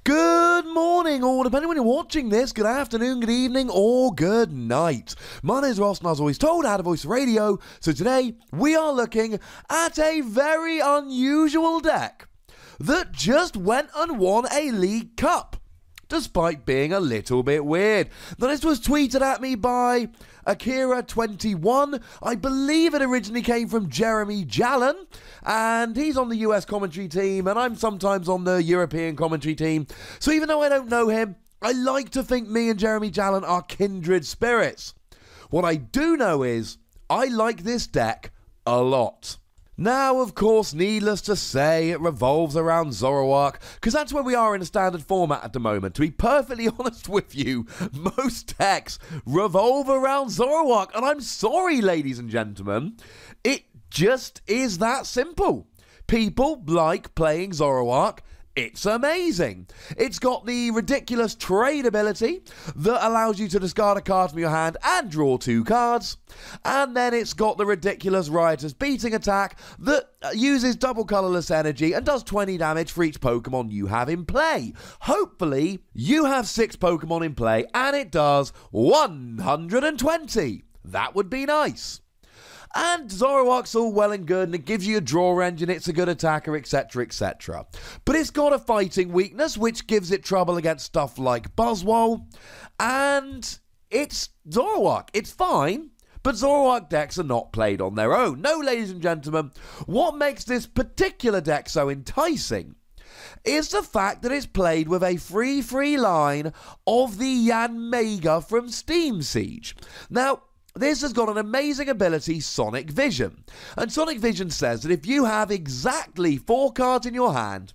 Good morning, or depending when you're watching this, good afternoon, good evening, or good night. My name is Ross, and I was always told I had a voice radio, so today we are looking at a very unusual deck that just went and won a League Cup, despite being a little bit weird. Now, this was tweeted at me by Akira21. I believe it originally came from Jeremy Jallon, and he's on the US commentary team, and I'm sometimes on the European commentary team. So even though I don't know him, I like to think me and Jeremy Jallon are kindred spirits. What I do know is I like this deck a lot. Now, of course, needless to say, it revolves around Zoroark, because that's where we are in a standard format at the moment. To be perfectly honest with you, most decks revolve around Zoroark, and I'm sorry, ladies and gentlemen, it just is that simple. People like playing Zoroark. It's amazing. It's got the ridiculous trade ability that allows you to discard a card from your hand and draw 2 cards. And then it's got the ridiculous Riotous Beating attack that uses double colorless energy and does 20 damage for each Pokemon you have in play. Hopefully, you have 6 Pokemon in play and it does 120. That would be nice. And Zoroark's all well and good, and it gives you a draw engine, it's a good attacker, etc, etc. But it's got a fighting weakness, which gives it trouble against stuff like Buzzwole, and it's Zoroark. It's fine, but Zoroark decks are not played on their own. No, ladies and gentlemen, what makes this particular deck so enticing is the fact that it's played with a free line of the Yanmega from Steam Siege. Now, this has got an amazing ability, Sonic Vision. And Sonic Vision says that if you have exactly 4 cards in your hand,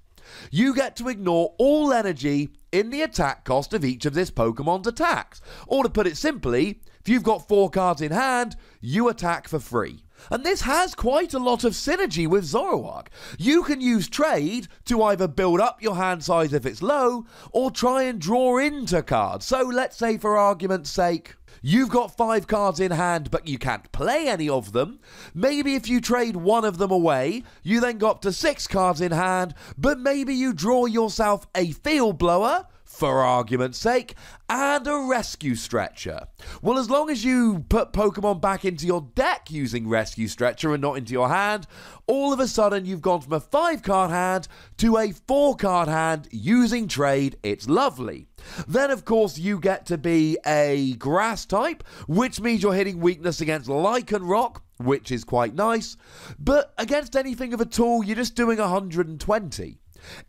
you get to ignore all energy in the attack cost of each of this Pokemon's attacks. Or to put it simply, if you've got 4 cards in hand, you attack for free. And this has quite a lot of synergy with Zoroark. You can use trade to either build up your hand size if it's low, or try and draw into cards. So let's say, for argument's sake, you've got 5 cards in hand, but you can't play any of them. Maybe if you trade one of them away, you then got up to 6 cards in hand, but maybe you draw yourself a Field Blower, for argument's sake, and a Rescue Stretcher. Well, as long as you put Pokemon back into your deck using Rescue Stretcher and not into your hand, all of a sudden you've gone from a 5-card hand to a 4-card hand using trade. It's lovely. Then, of course, you get to be a Grass type, which means you're hitting weakness against Lycanroc, which is quite nice, but against anything of a tool, you're just doing 120.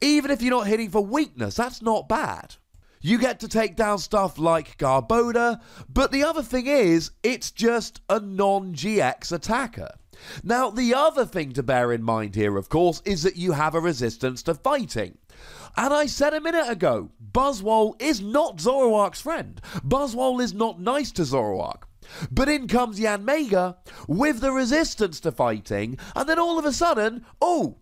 Even if you're not hitting for weakness, that's not bad. You get to take down stuff like Garbodor, but the other thing is, it's just a non-GX attacker. Now, the other thing to bear in mind here, of course, is that you have a resistance to fighting. And I said a minute ago, Buzzwole is not Zoroark's friend. Buzzwole is not nice to Zoroark. But in comes Yanmega with the resistance to fighting, and then all of a sudden, oh,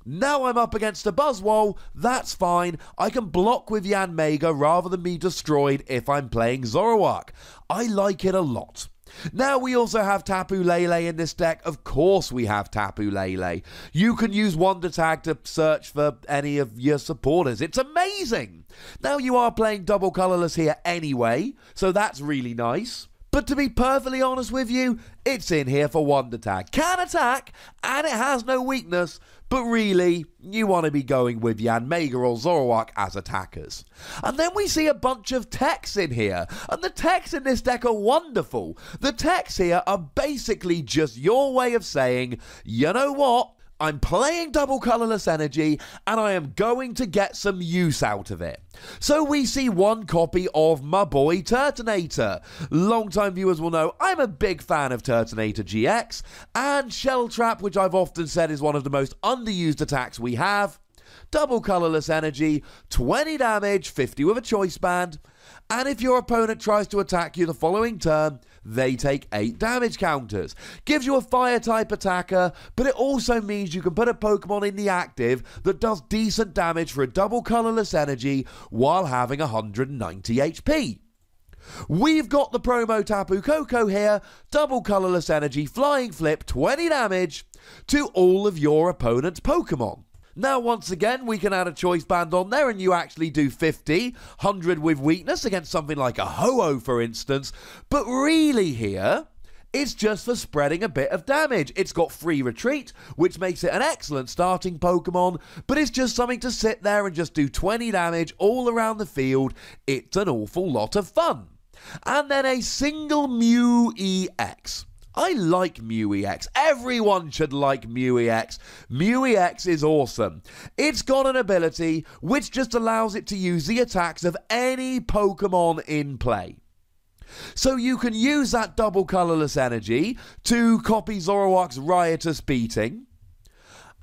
now I'm up against a Buzzwole, that's fine. I can block with Yanmega rather than be destroyed if I'm playing Zoroark. I like it a lot. Now, we also have Tapu Lele in this deck. Of course we have Tapu Lele. You can use Wonder Tag to search for any of your supporters. It's amazing. Now, you are playing double colorless here anyway, so that's really nice. But to be perfectly honest with you, it's in here for Wonder Tag. Can attack, and it has no weakness, but really, you want to be going with Yanmega or Zoroark as attackers. And then we see a bunch of techs in here, and the techs in this deck are wonderful. The techs here are basically just your way of saying, you know what? I'm playing double colorless energy, and I am going to get some use out of it. So we see one copy of my boy Turtonator. Long-time viewers will know I'm a big fan of Turtonator GX, and Shell Trap, which I've often said is one of the most underused attacks we have. Double colorless energy, 20 damage, 50 with a choice band, and if your opponent tries to attack you the following turn, they take 8 damage counters. Gives you a fire type attacker, but it also means you can put a Pokemon in the active that does decent damage for a double colorless energy while having 190 HP. We've got the promo Tapu Koko here, double colorless energy, flying flip, 20 damage to all of your opponent's Pokemon. Now, once again, we can add a choice band on there and you actually do 50, 100 with weakness against something like a Ho-Oh, for instance. But really here, it's just for spreading a bit of damage. It's got free retreat, which makes it an excellent starting Pokemon, but it's just something to sit there and just do 20 damage all around the field. It's an awful lot of fun. And then a single Mew EX. I like Mew EX. Everyone should like Mew EX. Mew EX is awesome. It's got an ability which just allows it to use the attacks of any Pokemon in play. So you can use that double colourless energy to copy Zoroark's Riotous Beating,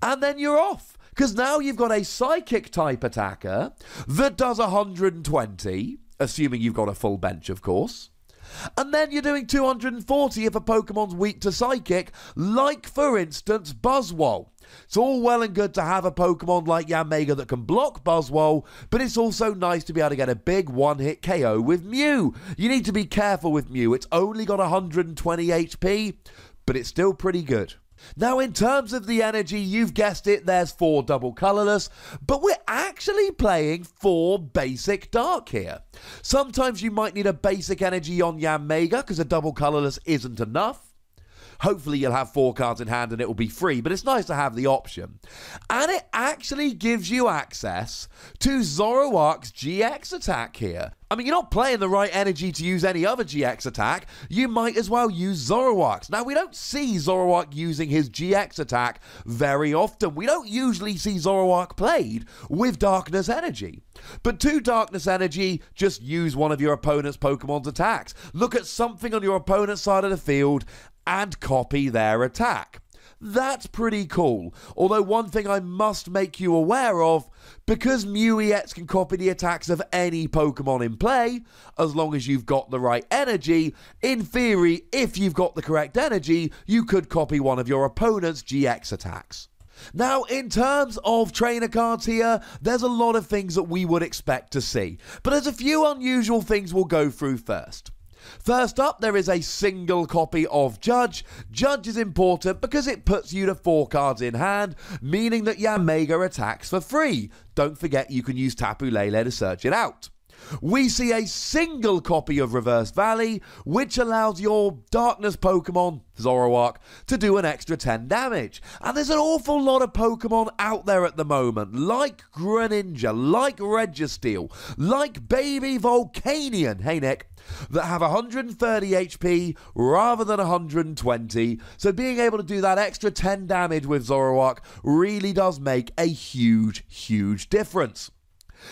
and then you're off. Because now you've got a Psychic type attacker that does 120, assuming you've got a full bench, of course. And then you're doing 240 if a Pokemon's weak to Psychic, like, for instance, Buzzwole. It's all well and good to have a Pokemon like Yanmega that can block Buzzwole, but it's also nice to be able to get a big one-hit KO with Mew. You need to be careful with Mew. It's only got 120 HP, but it's still pretty good. Now, in terms of the energy, you've guessed it, there's 4 double colourless, but we're actually playing 4 basic dark here. Sometimes you might need a basic energy on Yanmega because a double colourless isn't enough. Hopefully you'll have 4 cards in hand and it will be free, but it's nice to have the option. And it actually gives you access to Zoroark's GX attack here. I mean, you're not playing the right energy to use any other GX attack. You might as well use Zoroark's. Now, we don't see Zoroark using his GX attack very often. We don't usually see Zoroark played with Darkness Energy. But to Darkness Energy, just use one of your opponent's Pokemon's attacks. Look at something on your opponent's side of the field and copy their attack. That's pretty cool. Although one thing I must make you aware of, because Mew EX can copy the attacks of any Pokemon in play, as long as you've got the right energy, in theory, if you've got the correct energy, you could copy one of your opponent's GX attacks. Now, in terms of trainer cards here, there's a lot of things that we would expect to see, but there's a few unusual things we'll go through first. First up, there is a single copy of Judge. Judge is important because it puts you to 4 cards in hand, meaning that Yanmega attacks for free. Don't forget you can use Tapu Lele to search it out. We see a single copy of Reverse Valley, which allows your Darkness Pokemon, Zoroark, to do an extra 10 damage. And there's an awful lot of Pokemon out there at the moment, like Greninja, like Registeel, like Baby Volcanion, hey Nick, that have 130 HP rather than 120. So being able to do that extra 10 damage with Zoroark really does make a huge, huge difference.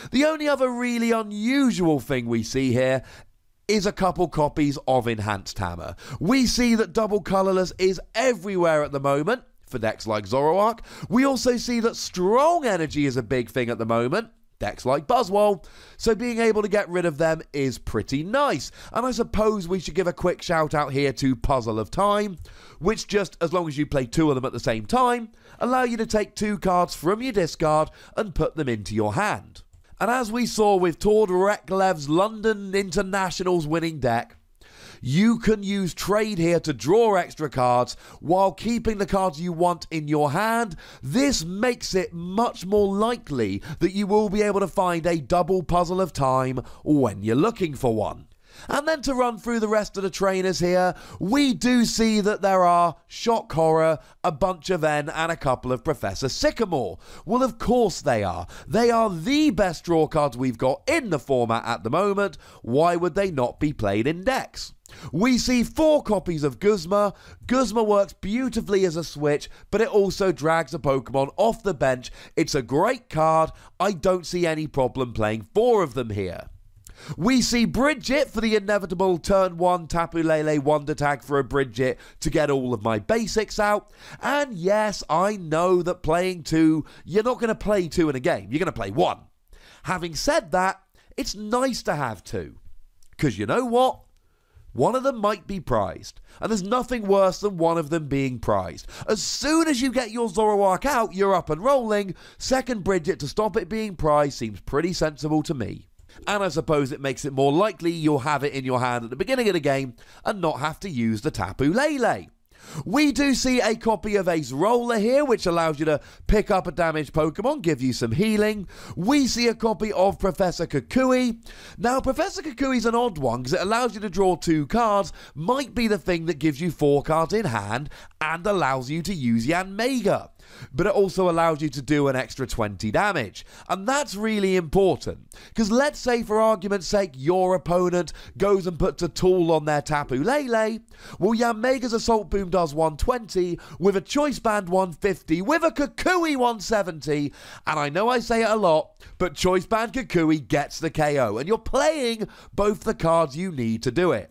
The only other really unusual thing we see here is a couple copies of Enhanced Hammer. We see that double colourless is everywhere at the moment for decks like Zoroark. We also see that strong energy is a big thing at the moment, decks like Buzzwole, so being able to get rid of them is pretty nice. And I suppose we should give a quick shout out here to Puzzle of Time, which just, as long as you play 2 of them at the same time, allow you to take 2 cards from your discard and put them into your hand. And as we saw with Tord Reklev's London Internationals winning deck, you can use trade here to draw extra cards while keeping the cards you want in your hand. This makes it much more likely that you will be able to find a double Puzzle of Time when you're looking for one. And then to run through the rest of the trainers here, we do see that there are Shock Horror, a bunch of N, and a couple of Professor Sycamore. Well, of course they are. They are the best draw cards we've got in the format at the moment. Why would they not be played in decks? We see 4 copies of Guzma. Guzma works beautifully as a switch, but it also drags a Pokemon off the bench. It's a great card. I don't see any problem playing 4 of them here. We see Bridget for the inevitable turn 1 Tapu Lele Wonder Tag for a Bridget to get all of my basics out. And yes, I know that playing 2, you're not going to play 2 in a game, you're going to play 1. Having said that, it's nice to have 2. Because you know what? One of them might be prized, and there's nothing worse than one of them being prized. As soon as you get your Zoroark out, you're up and rolling. Second Bridget to stop it being prized seems pretty sensible to me. And I suppose it makes it more likely you'll have it in your hand at the beginning of the game and not have to use the Tapu Lele. We do see a copy of Ace Roller here, which allows you to pick up a damaged Pokemon, give you some healing. We see a copy of Professor Kukui. Now, Professor Kukui's an odd one because it allows you to draw 2 cards, might be the thing that gives you 4 cards in hand and allows you to use Yanmega. But it also allows you to do an extra 20 damage. And that's really important. Because let's say, for argument's sake, your opponent goes and puts a tool on their Tapu Lele. Well, Yanmega's Assault Boom does 120, with a Choice Band 150, with a Kukui 170. And I know I say it a lot, but Choice Band Kukui gets the KO. And you're playing both the cards you need to do it.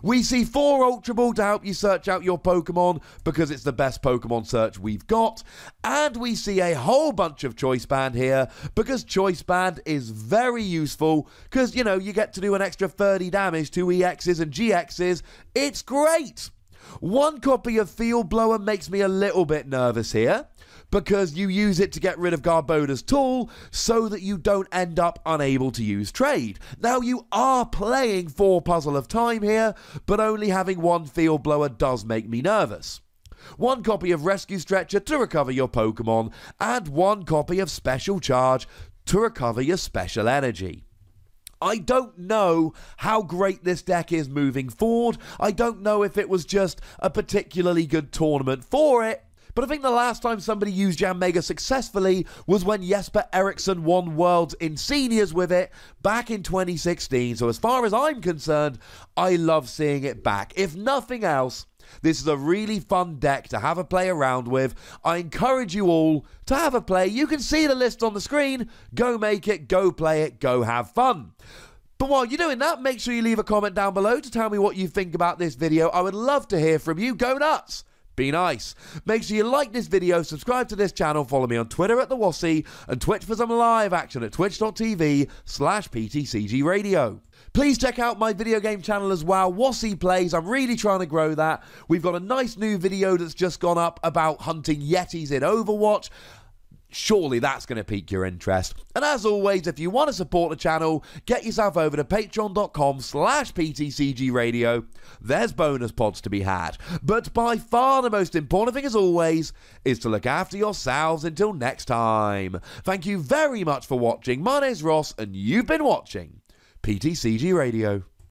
We see 4 Ultra Ball to help you search out your Pokemon because it's the best Pokemon search we've got. And we see a whole bunch of Choice Band here because Choice Band is very useful because, you know, you get to do an extra 30 damage to EXs and GXs. It's great. 1 copy of Field Blower makes me a little bit nervous here, because you use it to get rid of Garbona's tool so that you don't end up unable to use trade. Now, you are playing for Puzzle of Time here, but only having 1 Field Blower does make me nervous. 1 copy of Rescue Stretcher to recover your Pokemon, and 1 copy of Special Charge to recover your Special Energy. I don't know how great this deck is moving forward. I don't know if it was just a particularly good tournament for it. But I think the last time somebody used Yanmega successfully was when Jesper Eriksson won Worlds in Seniors with it back in 2016. So as far as I'm concerned, I love seeing it back. If nothing else, this is a really fun deck to have a play around with. I encourage you all to have a play. You can see the list on the screen. Go make it, go play it, go have fun. But while you're doing that, make sure you leave a comment down below to tell me what you think about this video. I would love to hear from you. Go nuts! Be nice. Make sure you like this video, subscribe to this channel, follow me on Twitter at @TheWossy, and Twitch for some live action at twitch.tv/PTCGradio. Please check out my video game channel as well, Wossy Plays. I'm really trying to grow that. We've got a nice new video that's just gone up about hunting Yetis in Overwatch. Surely that's going to pique your interest. And as always, if you want to support the channel, get yourself over to patreon.com/PTCGradio. There's bonus pods to be had. But by far the most important thing, as always, is to look after yourselves until next time. Thank you very much for watching. My name's Ross, and you've been watching PTCG Radio.